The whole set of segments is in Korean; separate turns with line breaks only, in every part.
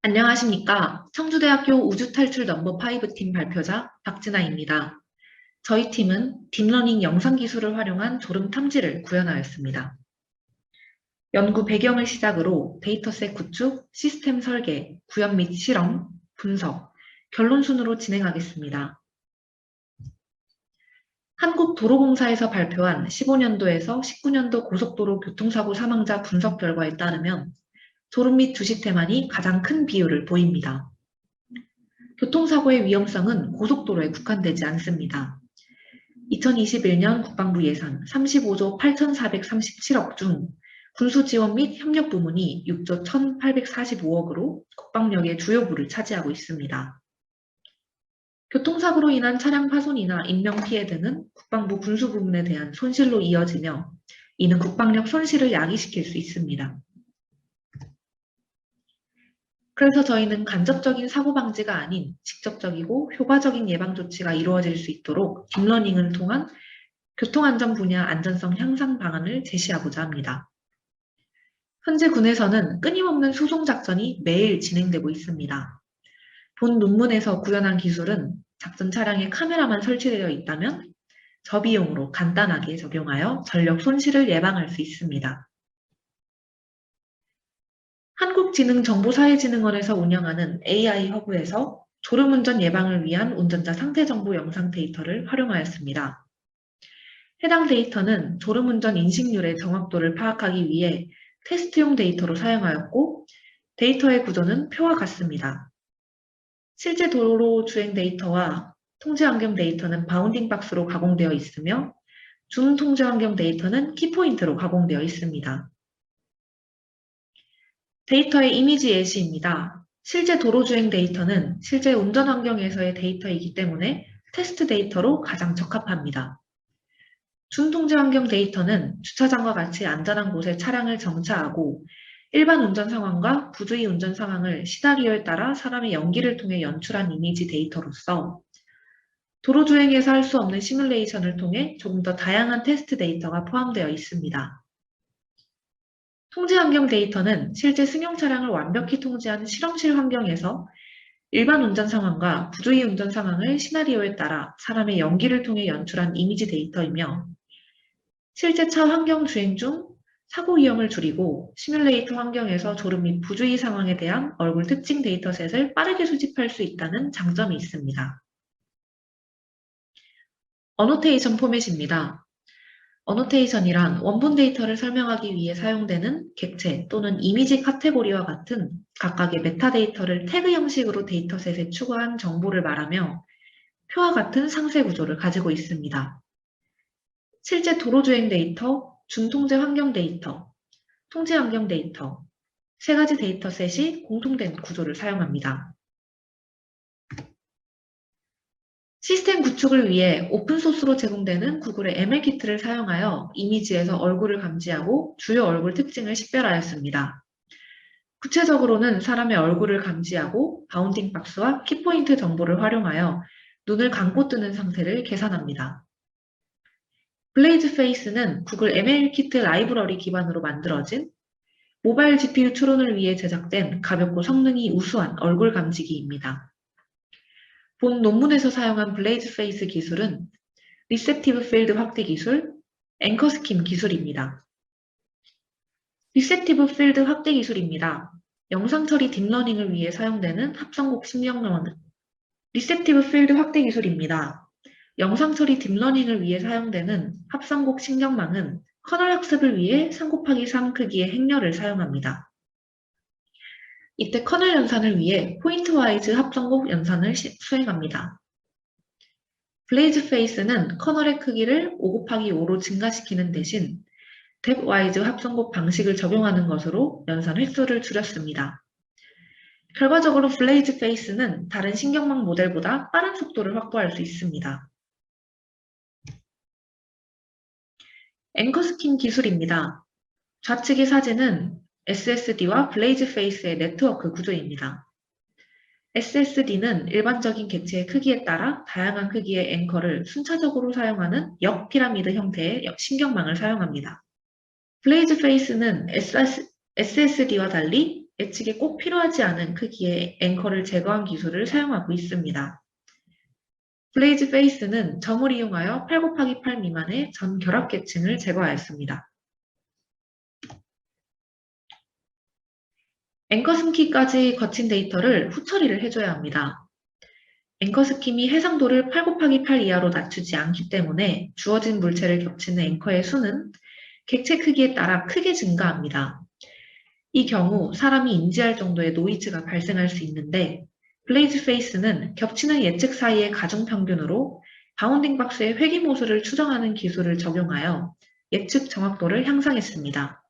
안녕하십니까. 청주대학교 우주탈출 넘버 5 팀 발표자 박진아입니다. 저희 팀은 딥러닝 영상기술을 활용한 졸음 탐지를 구현하였습니다. 연구 배경을 시작으로 데이터셋 구축, 시스템 설계, 구현 및 실험, 분석, 결론 순으로 진행하겠습니다. 한국도로공사에서 발표한 15년도에서 19년도 고속도로 교통사고 사망자 분석 결과에 따르면 졸음 및 주시 태만이 가장 큰 비율을 보입니다. 교통사고의 위험성은 고속도로에 국한되지 않습니다. 2021년 국방부 예산 35조 8,437억 중 군수지원 및 협력 부문이 6조 1,845억으로 국방력의 주요부를 차지하고 있습니다. 교통사고로 인한 차량 파손이나 인명피해 등은 국방부 군수 부문에 대한 손실로 이어지며 이는 국방력 손실을 야기시킬 수 있습니다. 그래서 저희는 간접적인 사고 방지가 아닌 직접적이고 효과적인 예방 조치가 이루어질 수 있도록 딥러닝을 통한 교통안전 분야 안전성 향상 방안을 제시하고자 합니다. 현재 군에서는 끊임없는 수송 작전이 매일 진행되고 있습니다. 본 논문에서 구현한 기술은 작전 차량에 카메라만 설치되어 있다면 저비용으로 간단하게 적용하여 전력 손실을 예방할 수 있습니다. 한국지능정보사회진흥원에서 운영하는 AI 허브에서 졸음운전 예방을 위한 운전자 상태정보 영상 데이터를 활용하였습니다. 해당 데이터는 졸음운전 인식률의 정확도를 파악하기 위해 테스트용 데이터로 사용하였고 데이터의 구조는 표와 같습니다. 실제 도로 주행 데이터와 통제환경 데이터는 바운딩 박스로 가공되어 있으며 줌 통제환경 데이터는 키포인트로 가공되어 있습니다. 데이터의 이미지 예시입니다. 실제 도로주행 데이터는 실제 운전 환경에서의 데이터이기 때문에 테스트 데이터로 가장 적합합니다. 준통제 환경 데이터는 주차장과 같이 안전한 곳에 차량을 정차하고 일반 운전 상황과 부주의 운전 상황을 시나리오에 따라 사람의 연기를 통해 연출한 이미지 데이터로서 도로주행에서 할 수 없는 시뮬레이션을 통해 조금 더 다양한 테스트 데이터가 포함되어 있습니다. 통제 환경 데이터는 실제 승용 차량을 완벽히 통제한 실험실 환경에서 일반 운전 상황과 부주의 운전 상황을 시나리오에 따라 사람의 연기를 통해 연출한 이미지 데이터이며 실제 차 환경 주행 중 사고 위험을 줄이고 시뮬레이터 환경에서 졸음 및 부주의 상황에 대한 얼굴 특징 데이터셋을 빠르게 수집할 수 있다는 장점이 있습니다. 어노테이션 포맷입니다. 어노테이션이란 원본 데이터를 설명하기 위해 사용되는 객체 또는 이미지 카테고리와 같은 각각의 메타데이터를 태그 형식으로 데이터셋에 추가한 정보를 말하며 표와 같은 상세 구조를 가지고 있습니다. 실제 도로주행 데이터, 준통제 환경 데이터, 통제 환경 데이터, 세 가지 데이터셋이 공통된 구조를 사용합니다. 시스템 구축을 위해 오픈소스로 제공되는 구글의 ML키트를 사용하여 이미지에서 얼굴을 감지하고 주요 얼굴 특징을 식별하였습니다. 구체적으로는 사람의 얼굴을 감지하고 바운딩 박스와 키포인트 정보를 활용하여 눈을 감고 뜨는 상태를 계산합니다. 블레이즈 페이스는 구글 ML키트 라이브러리 기반으로 만들어진 모바일 GPU 추론을 위해 제작된 가볍고 성능이 우수한 얼굴 감지기입니다. 본 논문에서 사용한 블레이즈 페이스 기술은 리셉티브 필드 확대 기술, 앵커 스킴 기술입니다. 리셉티브 필드 확대 기술입니다. 영상 처리 딥러닝을 위해 사용되는 합성곡 신경망 리셉티브 필드 확대 기술입니다. 영상 처리 딥러닝을 위해 사용되는 합성곡 신경망은 커널 학습을 위해 3곱하기3 크기의 행렬을 사용합니다. 이때 커널 연산을 위해 포인트와이즈 합성곡 연산을 수행합니다. 블레이즈 페이스는 커널의 크기를 5곱하기5로 증가시키는 대신 뎁와이즈 합성곡 방식을 적용하는 것으로 연산 횟수를 줄였습니다. 결과적으로 블레이즈 페이스는 다른 신경망 모델보다 빠른 속도를 확보할 수 있습니다. 앵커 스킨 기술입니다. 좌측의 사진은 SSD와 블레이즈 페이스의 네트워크 구조입니다. SSD는 일반적인 객체의 크기에 따라 다양한 크기의 앵커를 순차적으로 사용하는 역피라미드 형태의 신경망을 사용합니다. 블레이즈 페이스는 SSD와 달리 예측에 꼭 필요하지 않은 크기의 앵커를 제거한 기술을 사용하고 있습니다. 블레이즈 페이스는 점을 이용하여 8 곱하기 8 미만의 전 결합계층을 제거하였습니다. 앵커 숨기까지 거친 데이터를 후처리를 해줘야 합니다. 앵커 스킴이 해상도를 8 곱하기 8 이하로 낮추지 않기 때문에 주어진 물체를 겹치는 앵커의 수는 객체 크기에 따라 크게 증가합니다. 이 경우 사람이 인지할 정도의 노이즈가 발생할 수 있는데 블레이즈 페이스는 겹치는 예측 사이의 가중평균으로 바운딩 박스의 회귀모수를 추정하는 기술을 적용하여 예측 정확도를 향상했습니다.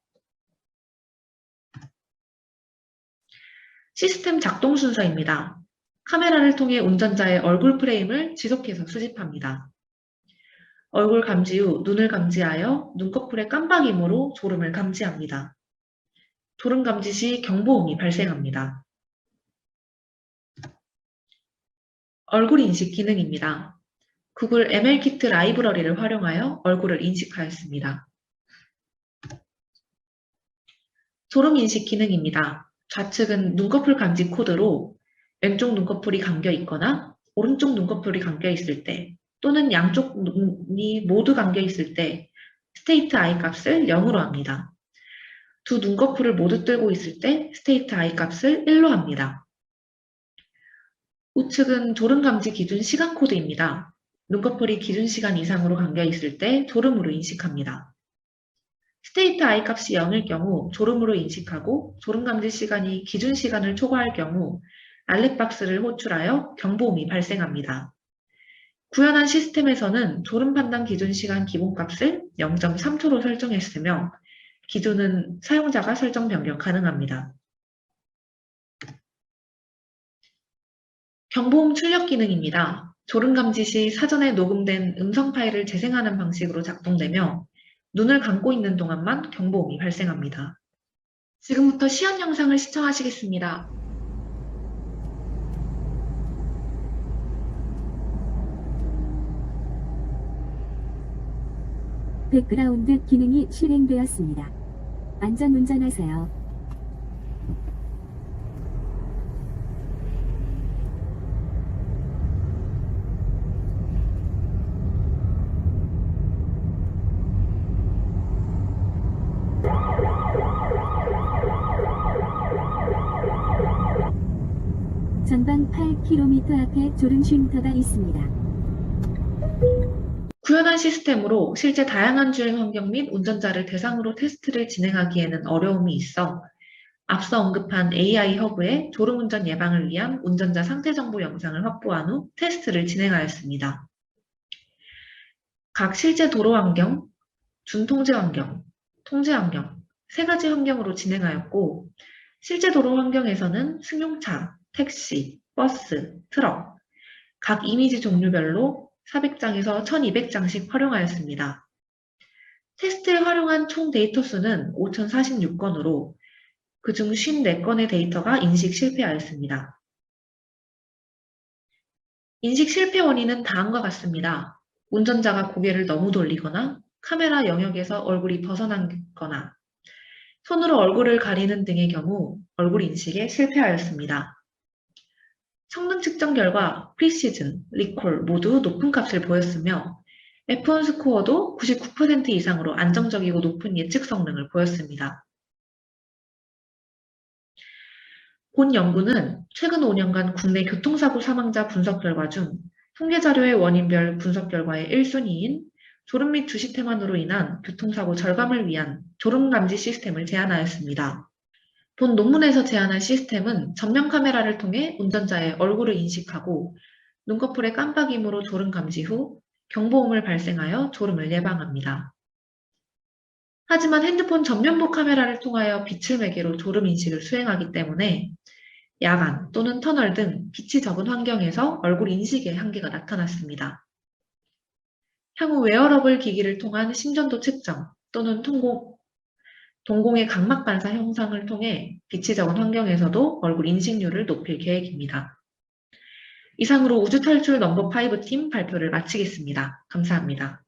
시스템 작동 순서입니다. 카메라를 통해 운전자의 얼굴 프레임을 지속해서 수집합니다. 얼굴 감지 후 눈을 감지하여 눈꺼풀의 깜빡임으로 졸음을 감지합니다. 졸음 감지 시 경보음이 발생합니다. 얼굴 인식 기능입니다. 구글 MLKit 라이브러리를 활용하여 얼굴을 인식하였습니다. 졸음 인식 기능입니다. 좌측은 눈꺼풀 감지 코드로 왼쪽 눈꺼풀이 감겨 있거나 오른쪽 눈꺼풀이 감겨 있을 때 또는 양쪽 눈이 모두 감겨 있을 때 스테이트 I 값을 0으로 합니다. 두 눈꺼풀을 모두 뜨고 있을 때 스테이트 I 값을 1로 합니다. 우측은 졸음 감지 기준 시간 코드입니다. 눈꺼풀이 기준 시간 이상으로 감겨 있을 때 졸음으로 인식합니다. 스테이트 I 값이 0일 경우 졸음으로 인식하고 졸음 감지 시간이 기준 시간을 초과할 경우 알렛박스를 호출하여 경보음이 발생합니다. 구현한 시스템에서는 졸음 판단 기준 시간 기본값을 0.3초로 설정했으며 기준은 사용자가 설정 변경 가능합니다. 경보음 출력 기능입니다. 졸음 감지 시 사전에 녹음된 음성 파일을 재생하는 방식으로 작동되며 눈을 감고 있는 동안만 경보음이 발생합니다. 지금부터 시연 영상을 시청하시겠습니다.
백그라운드 기능이 실행되었습니다. 안전 운전하세요. 전방 8km 앞에 졸음 쉼터가 있습니다.
구현한 시스템으로 실제 다양한 주행 환경 및 운전자를 대상으로 테스트를 진행하기에는 어려움이 있어 앞서 언급한 AI 허브에 졸음운전 예방을 위한 운전자 상태 정보 영상을 확보한 후 테스트를 진행하였습니다. 각 실제 도로 환경, 준통제 환경, 통제 환경 세 가지 환경으로 진행하였고 실제 도로 환경에서는 승용차, 택시, 버스, 트럭 각 이미지 종류별로 400장에서 1200장씩 활용하였습니다. 테스트에 활용한 총 데이터 수는 5046건으로 그중 54건의 데이터가 인식 실패하였습니다. 인식 실패 원인은 다음과 같습니다. 운전자가 고개를 너무 돌리거나 카메라 영역에서 얼굴이 벗어나거나 손으로 얼굴을 가리는 등의 경우 얼굴 인식에 실패하였습니다. 성능 측정 결과 프리시즌, 리콜 모두 높은 값을 보였으며 F1 스코어도 99% 이상으로 안정적이고 높은 예측 성능을 보였습니다. 본 연구는 최근 5년간 국내 교통사고 사망자 분석 결과 중 통계자료의 원인별 분석 결과의 1순위인 졸음 및 주시 태만으로 인한 교통사고 절감을 위한 졸음 감지 시스템을 제안하였습니다. 본 논문에서 제안한 시스템은 전면 카메라를 통해 운전자의 얼굴을 인식하고 눈꺼풀의 깜빡임으로 졸음 감지 후 경보음을 발생하여 졸음을 예방합니다. 하지만 핸드폰 전면부 카메라를 통하여 빛을 매개로 졸음 인식을 수행하기 때문에 야간 또는 터널 등 빛이 적은 환경에서 얼굴 인식에 한계가 나타났습니다. 향후 웨어러블 기기를 통한 심전도 측정 또는 동공의 각막 반사 형상을 통해 빛이 적은 환경에서도 얼굴 인식률을 높일 계획입니다. 이상으로 우주 탈출 넘버 5 팀 발표를 마치겠습니다. 감사합니다.